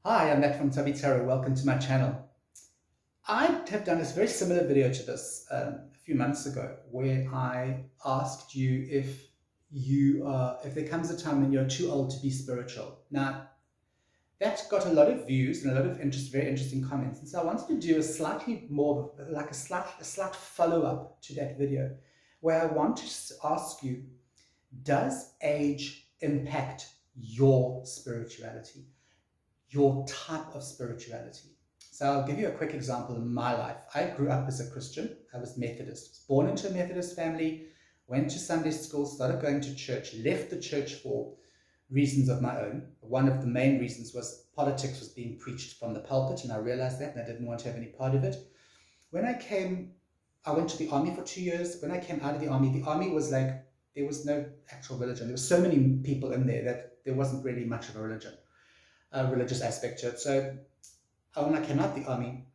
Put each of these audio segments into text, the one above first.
Hi, I'm Matt from Tubby Tarot. Welcome to my channel. I have done this very similar video to this a few months ago, where I asked you if there comes a time when you're too old to be spiritual. Now, that got a lot of views and a lot of very interesting comments. And so I wanted to do a slightly more, like a slight follow-up to that video, where I want to ask you, does age impact your spirituality? Your type of spirituality. So I'll give you a quick example in my life. I grew up as a Christian. I was Methodist. I was born into a Methodist family, went to Sunday school, started going to church, left the church for reasons of my own. One of the main reasons was politics was being preached from the pulpit, and I realized that, and I didn't want to have any part of it. I went to the army for 2 years. When I came out of the army was like, there was no actual religion. There were so many people in there that there wasn't really much of a religious aspect to it. So when I came out the army,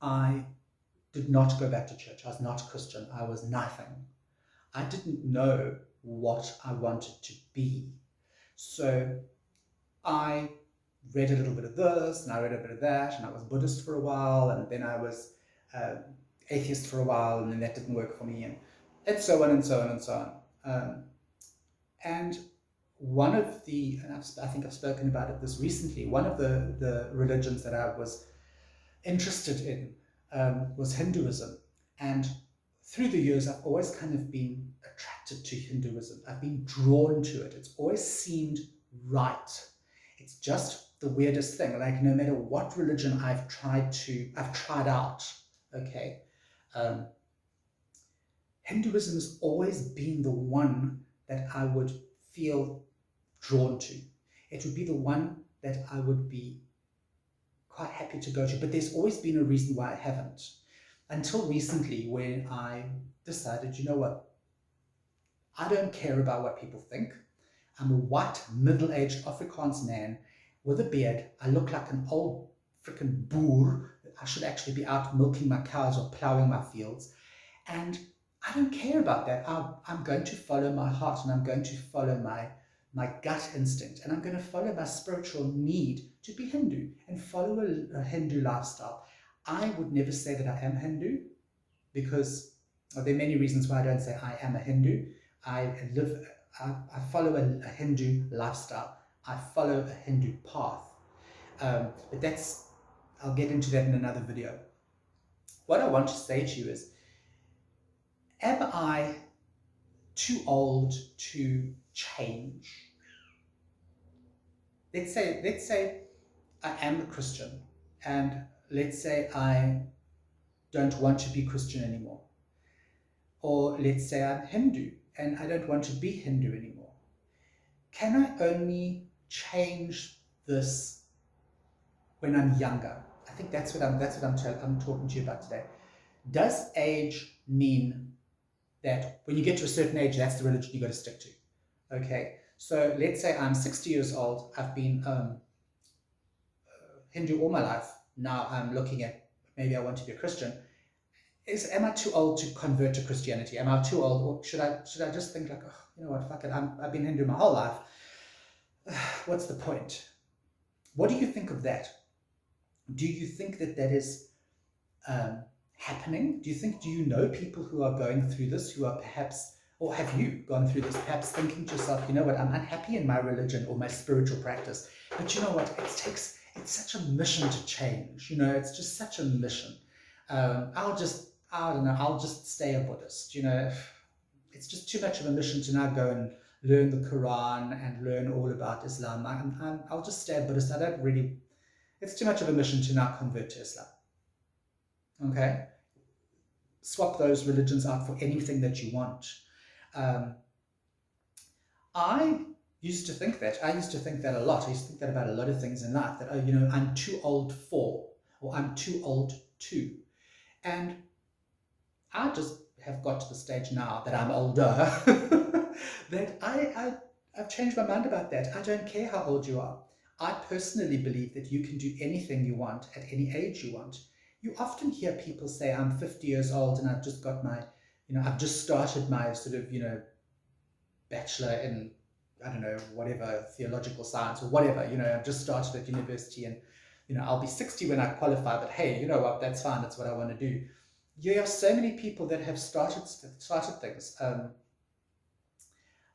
I did not go back to church. I was not Christian. I was nothing. I didn't know what I wanted to be. So I read a little bit of this, and I read a bit of that, and I was Buddhist for a while, and then I was atheist for a while, and then that didn't work for me, and so on and so on and so on. And one of and I think I've spoken about this recently, one of the religions that I was interested in was Hinduism. And through the years, I've always kind of been attracted to Hinduism. I've been drawn to it. It's always seemed right. It's just the weirdest thing. Like, no matter what religion I've tried out, okay, Hinduism has always been the one that I would feel drawn to. It would be the one that I would be quite happy to go to, but there's always been a reason why I haven't. Until recently, when I decided, you know what, I don't care about what people think. I'm a white, middle-aged Afrikaans man with a beard. I look like an old freaking boer. I should actually be out milking my cows or plowing my fields. And I don't care about that. I'm going to follow my heart, and I'm going to follow my gut instinct, and I'm going to follow my spiritual need to be Hindu and follow a Hindu lifestyle. I would never say that I am Hindu, because there are many reasons why I don't say I am a Hindu. I follow a Hindu lifestyle. I follow a Hindu path. But I'll get into that in another video. What I want to say to you is, am I too old to change? Let's say I am a Christian, and let's say I don't want to be Christian anymore. Or let's say I'm Hindu and I don't want to be Hindu anymore. Can I only change this when I'm younger? I think that's what I'm talking to you about today. Does age mean that when you get to a certain age, that's the religion you got to stick to? Okay, so let's say I'm 60 years old. I've been Hindu all my life. Now I'm looking at, maybe I want to be a Christian. Am I too old to convert to Christianity? Am I too old, or should I just think like, oh, you know what, fuck it, I've been Hindu my whole life. What's the point? What do you think of that? Do you think that is happening? Do you know people who are going through this, who are perhaps, or have you gone through this, perhaps thinking to yourself, you know what, I'm unhappy in my religion or my spiritual practice, but you know what, it's such a mission to change, it's just such a mission. I don't know, I'll just stay a Buddhist, it's just too much of a mission to now go and learn the Quran and learn all about Islam. I'll just stay a Buddhist. It's too much of a mission to now convert to Islam. Okay? Swap those religions out for anything that you want. I used to think that. I used to think that a lot. I used to think that about a lot of things in life, that, I'm too old for, or I'm too old to. And I just have got to the stage now that I'm older that I've changed my mind about that. I don't care how old you are. I personally believe that you can do anything you want at any age you want. You often hear people say, I'm 50 years old and I've just got I've just started my sort of, bachelor in I don't know, whatever, theological science or whatever, I've just started at university and, I'll be 60 when I qualify, but hey, you know what, that's fine, that's what I want to do. You have so many people that have started things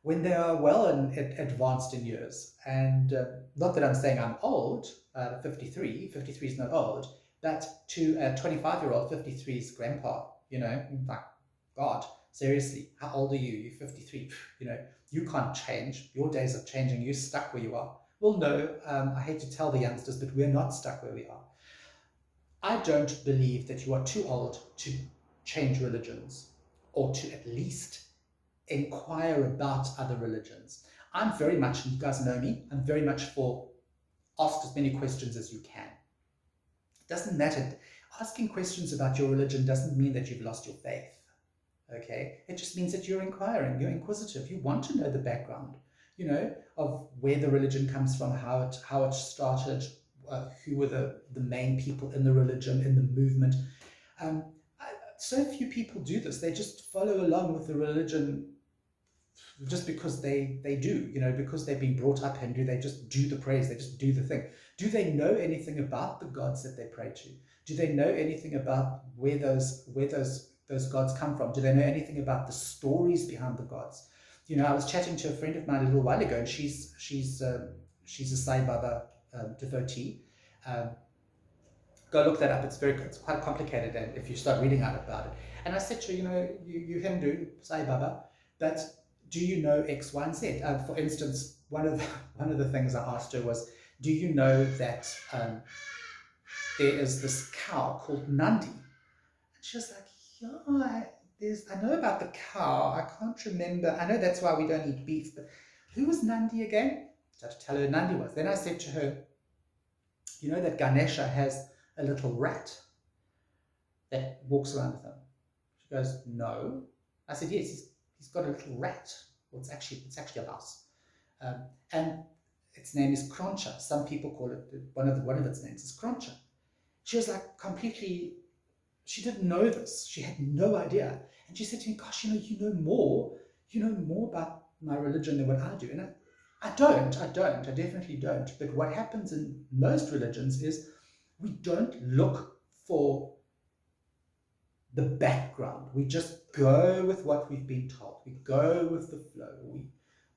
when they are well and advanced in years. And not that I'm saying I'm old, 53 is not old, but to a 25-year-old, 53 is grandpa, like, God, seriously, how old are you? You're 53, you can't change. Your days are changing. You're stuck where you are. Well, no, I hate to tell the youngsters, but we're not stuck where we are. I don't believe that you are too old to change religions or to at least inquire about other religions. I'm very much, you guys know me, I'm very much for ask as many questions as you can. It doesn't matter. Asking questions about your religion doesn't mean that you've lost your faith. Okay, it just means that you're inquiring, you're inquisitive, you want to know the background, of where the religion comes from, how it started, who were the main people in the religion, in the movement. So few people do this. They just follow along with the religion just because they do, because they've been brought up Hindu, they just do the praise, they just do the thing. Do they know anything about the gods that they pray to? Do they know anything about where those gods come from? Do they know anything about the stories behind the gods? I was chatting to a friend of mine a little while ago, and she's a Sai Baba devotee. Go look that up. It's quite complicated, and if you start reading out about it. And I said to her, you Hindu, Sai Baba, but do you know X, Y, and Z? For instance, one of the things I asked her was, do you know that there is this cow called Nandi? And she was like, yeah, I know about the cow. I can't remember. I know that's why we don't eat beef. But who was Nandi again? So I had to tell her who Nandi was. Then I said to her, you know that Ganesha has a little rat that walks around with him? She goes, no. I said, yes, he's got a little rat. Well, it's actually a mouse. And its name is Kroncha. Some people call it, one of its names is Kroncha. She was like completely, she didn't know this. She had no idea. And she said to me, gosh, you know more about my religion than what I do. And I definitely don't. But what happens in most religions is we don't look for the background. We just go with what we've been told. We go with the flow.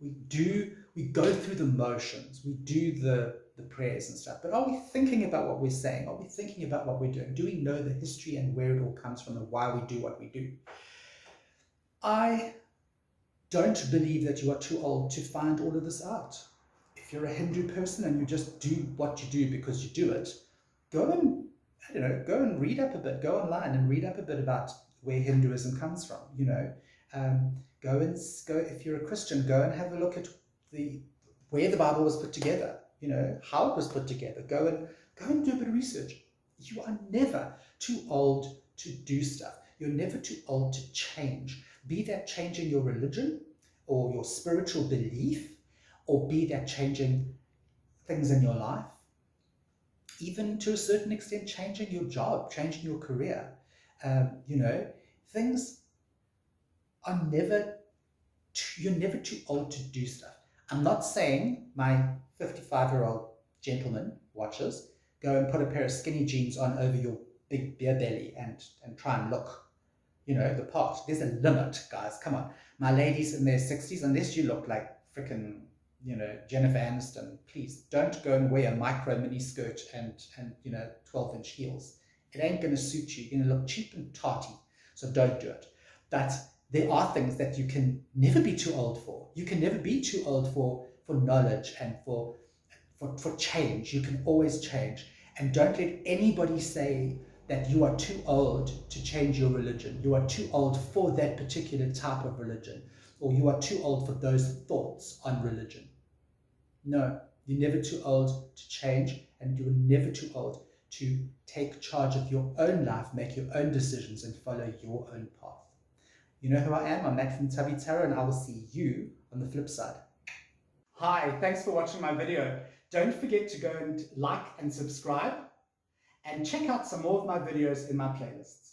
We go through the motions. We do the prayers and stuff. But are we thinking about what we're saying? Are we thinking about what we're doing? Do we know the history and where it all comes from and why we do what we do? I don't believe that you are too old to find all of this out. If you're a Hindu person and you just do what you do because you do it, go and read up a bit. Go online and read up a bit about where Hinduism comes from. Go if you're a Christian, go and have a look at where the Bible was put together. How it was put together. Go and do a bit of research. You are never too old to do stuff. You're never too old to change. Be that changing your religion or your spiritual belief, or be that changing things in your life. Even to a certain extent, changing your job, changing your career. Things are you're never too old to do stuff. I'm not saying my 55-year-old gentleman watches, go and put a pair of skinny jeans on over your big beer belly and try and look, the part. There's a limit, guys. Come on. My ladies in their 60s, unless you look like frickin', Jennifer Aniston, please don't go and wear a micro mini skirt and 12-inch heels. It ain't going to suit you. You're going to look cheap and tarty. So don't do it. But there are things that you can never be too old for. You can never be too old for knowledge and for change. You can always change. And don't let anybody say that you are too old to change your religion. You are too old for that particular type of religion. Or you are too old for those thoughts on religion. No, you're never too old to change, and you're never too old to take charge of your own life, make your own decisions, and follow your own path. You know who I am? I'm Matt from Tubby Tarot, and I will see you on the flip side. Hi, thanks for watching my video. Don't forget to go and like and subscribe, and check out some more of my videos in my playlists.